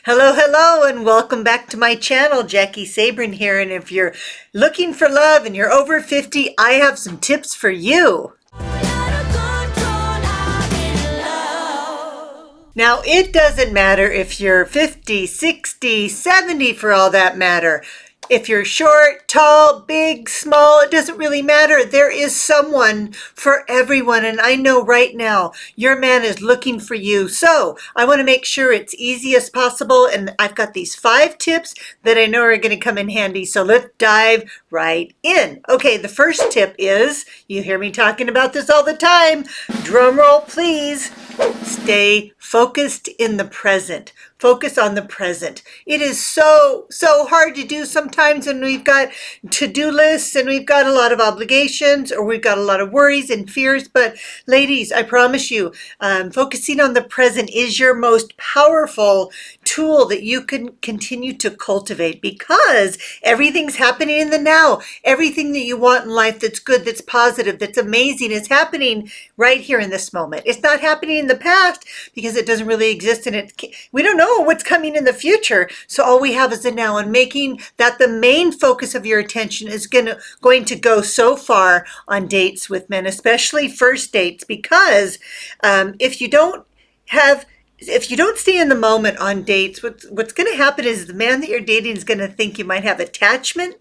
Hello, hello, and welcome back to my channel. Jaki Sabourin here, and if you're looking for love and you're over 50, I have some tips for you. Now, it doesn't matter if you're 50, 60, 70 for all that matter. If you're short, tall, big, small, it doesn't really matter. There is someone for everyone. And I know right now your man is looking for you. So I want to make sure it's easy as possible. And I've got these 5 tips that I know are going to come in handy. So let's dive right in. Okay, the first tip is, you hear me talking about this all the time. Drum roll, please. Stay focused in the present. Focus on the present. It is so hard to do sometimes when we've got to-do lists and we've got a lot of obligations or we've got a lot of worries and fears. But ladies, I promise you, focusing on the present is your most powerful tool that you can continue to cultivate, because everything's happening in the now. Everything that you want in life that's good, that's positive, that's amazing is happening right here in this moment. It's not happening in the past because it doesn't really exist, and we don't know what's coming in the future. So all we have is the now, and making that the main focus of your attention is going to go so far on dates with men, especially first dates, because if you don't have if you don't stay in the moment on dates, what's going to happen is the man that you're dating is going to think you might have attachment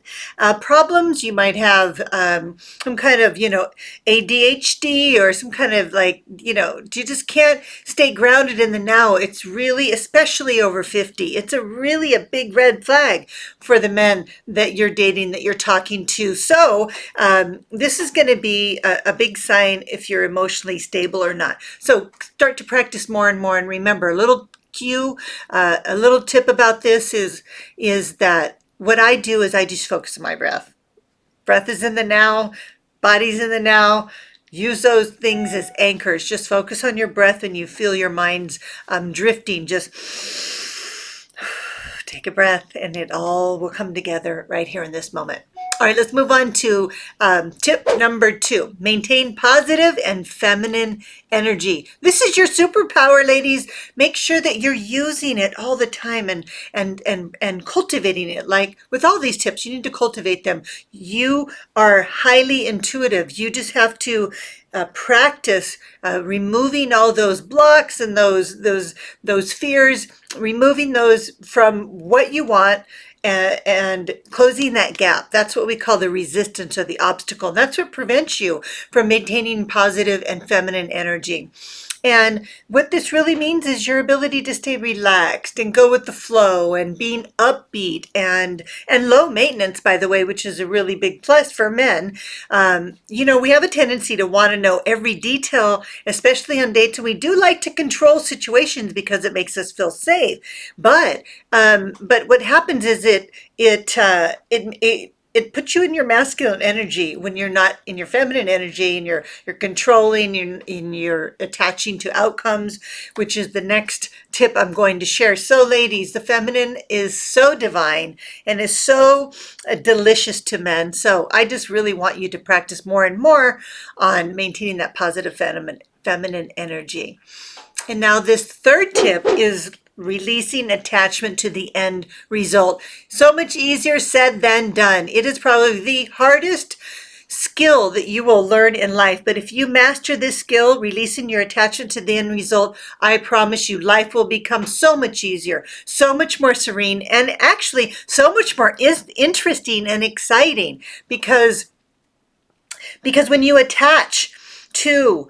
problems. You might have some kind of, ADHD, or some kind of you just can't stay grounded in the now. It's really, especially over 50, it's really a big red flag for the men that you're dating, that you're talking to. So this is going to be a big sign if you're emotionally stable or not. So start to practice more and more, and remember, a little cue, a little tip about this is that what I do is I just focus on my breath. Breath is in the now, body's in the now. Use those things as anchors. Just focus on your breath when you feel your mind's drifting. Just take a breath, and it all will come together right here in this moment. All right, let's move on to tip number 2. Maintain positive and feminine energy. This is your superpower, ladies. Make sure that you're using it all the time and cultivating it. Like with all these tips, you need to cultivate them. You are highly intuitive. You just have to practice removing all those blocks and those fears, removing those from what you want, and closing that gap. That's what we call the resistance, or the obstacle. And that's what prevents you from maintaining positive and feminine energy. And what this really means is your ability to stay relaxed and go with the flow, and being upbeat and low maintenance, by the way, which is a really big plus for men. We have a tendency to want to know every detail, especially on dates, and we do like to control situations because it makes us feel safe. But what happens is it puts you in your masculine energy when you're not in your feminine energy, and you're controlling, you're attaching to outcomes, which is the next tip I'm going to share. So ladies, the feminine is so divine and is so delicious to men. So I just really want you to practice more and more on maintaining that positive feminine energy. And now this third tip is releasing attachment to the end result. So much easier said than done. It is probably the hardest skill that you will learn in life. But if you master this skill, releasing your attachment to the end result, I promise you life will become so much easier, so much more serene, and actually so much more interesting and exciting, because when you attach to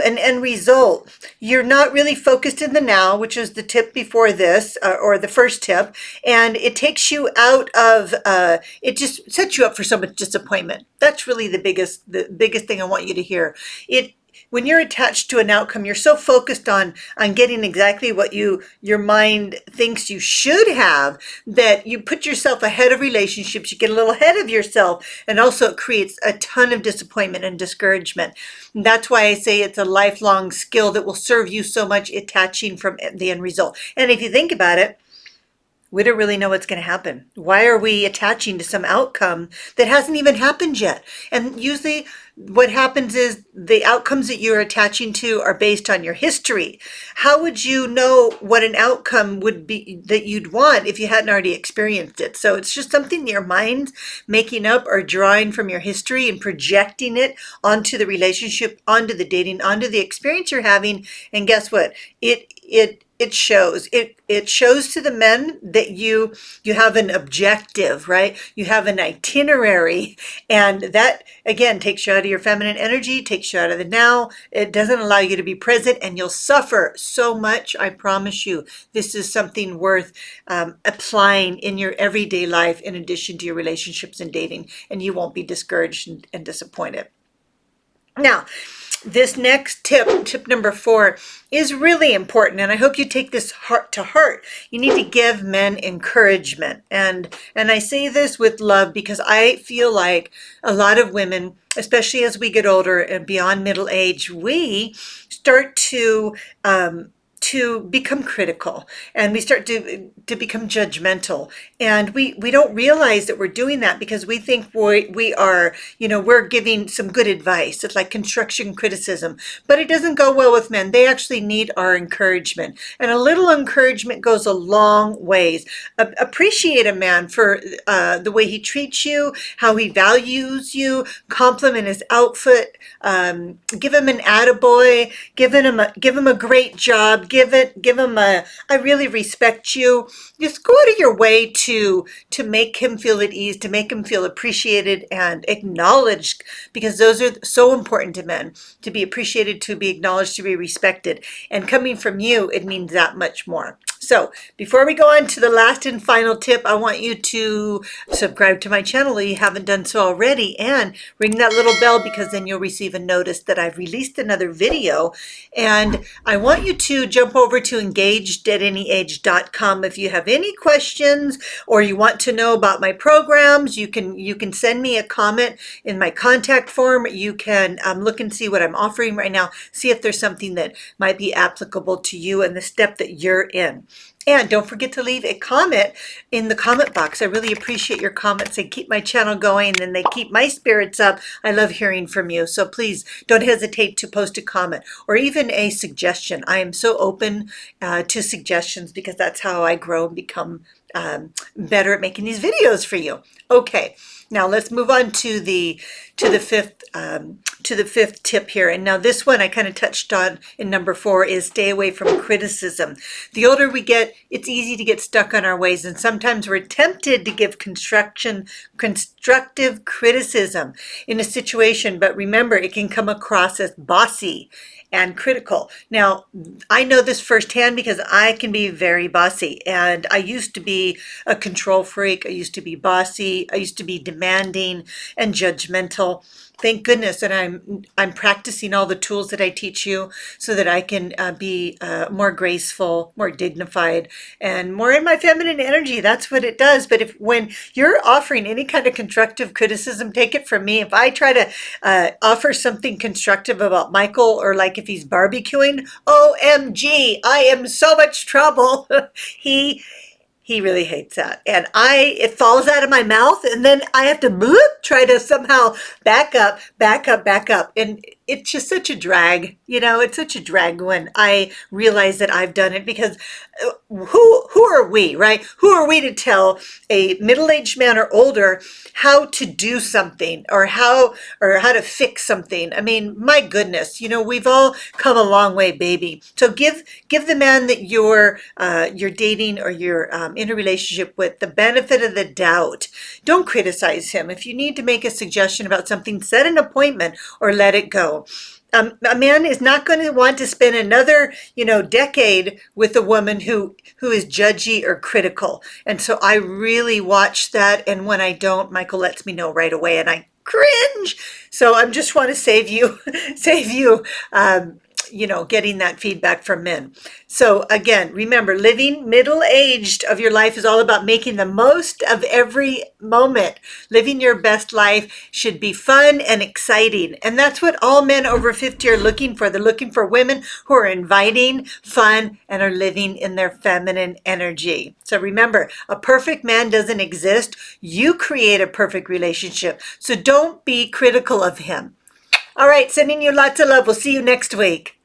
an end result, you're not really focused in the now, which is the tip before this, or the first tip, and it takes you out of it just sets you up for so much disappointment. That's really the biggest thing I want you to hear. When you're attached to an outcome, you're so focused on getting exactly what your mind thinks you should have, that you put yourself ahead of relationships. You get a little ahead of yourself, and also it creates a ton of disappointment and discouragement. And that's why I say it's a lifelong skill that will serve you so much, attaching from the end result. And if you think about it, we don't really know what's going to happen. Why are we attaching to some outcome that hasn't even happened yet? And usually what happens is the outcomes that you're attaching to are based on your history. How would you know what an outcome would be that you'd want if you hadn't already experienced it? So it's just something your mind's making up or drawing from your history and projecting it onto the relationship, onto the dating, onto the experience you're having. And guess what? It shows. It shows to the men that you have an objective, right? You have an itinerary, and that again takes you out of your feminine energy, takes you out of the now. It doesn't allow you to be present, and you'll suffer so much. I promise you, this is something worth applying in your everyday life in addition to your relationships and dating, and you won't be discouraged and disappointed. Now, this next tip number 4, is really important, and I hope you take this heart to heart. You need to give men encouragement, and I say this with love because I feel like a lot of women, especially as we get older and beyond middle age, we start to become critical, and we start to become judgmental, and we don't realize that we're doing that because we think we are, we're giving some good advice. It's like construction criticism, but it doesn't go well with men. They actually need our encouragement, and a little encouragement goes a long ways. Appreciate a man for the way he treats you, how he values you, compliment his outfit, give him an attaboy, give him a great job, give him a I really respect you. Just go out of your way to make him feel at ease, to make him feel appreciated and acknowledged, because those are so important to men, to be appreciated, to be acknowledged, to be respected. And coming from you, it means that much more. So before we go on to the last and final tip, I want you to subscribe to my channel if you haven't done so already, and ring that little bell, because then you'll receive a notice that I've released another video. And I want you to jump over to engagedatoanyage.com if you have any questions or you want to know about my programs. You can send me a comment in my contact form. You can look and see what I'm offering right now, see if there's something that might be applicable to you and the step that you're in. And don't forget to leave a comment in the comment box. I really appreciate your comments. They keep my channel going and they keep my spirits up. I love hearing from you. So please don't hesitate to post a comment or even a suggestion. I am so open to suggestions, because that's how I grow and become better at making these videos for you. Okay, now let's move on to the fifth tip here. And now this one I kind of touched on in number 4 is stay away from criticism. The older we get, it's easy to get stuck on our ways, and sometimes we're tempted to give constructive criticism in a situation, but remember, it can come across as bossy and critical. Now, I know this firsthand because I can be very bossy, and I used to be a control freak. I used to be bossy. I used to be demanding and judgmental. Thank goodness that I'm practicing all the tools that I teach you so that I can be more graceful, more dignified, and more in my feminine energy. That's what it does. But when you're offering any kind of constructive criticism, take it from me. If I try to offer something constructive about Michael, or like if he's barbecuing, OMG, I am so much trouble. He really hates that. And it falls out of my mouth, and then I have to try to somehow back up. And it's just such a drag. It's such a drag when I realize that I've done it, because who are we, right? Who are we to tell a middle-aged man or older how to do something, or how to fix something? I mean, my goodness, we've all come a long way, baby. So give the man that you're dating or you're in a relationship with the benefit of the doubt. Don't criticize him. If you need to make a suggestion about something, set an appointment or let it go. A man is not going to want to spend another, decade with a woman who is judgy or critical. And so I really watch that. And when I don't, Michael lets me know right away, and I cringe. So I just want to save you, getting that feedback from men. So again, remember, living middle-aged of your life is all about making the most of every moment. Living your best life should be fun and exciting. And that's what all men over 50 are looking for. They're looking for women who are inviting, fun, and are living in their feminine energy. So remember, a perfect man doesn't exist. You create a perfect relationship. So don't be critical of him. All right, sending you lots of love. We'll see you next week.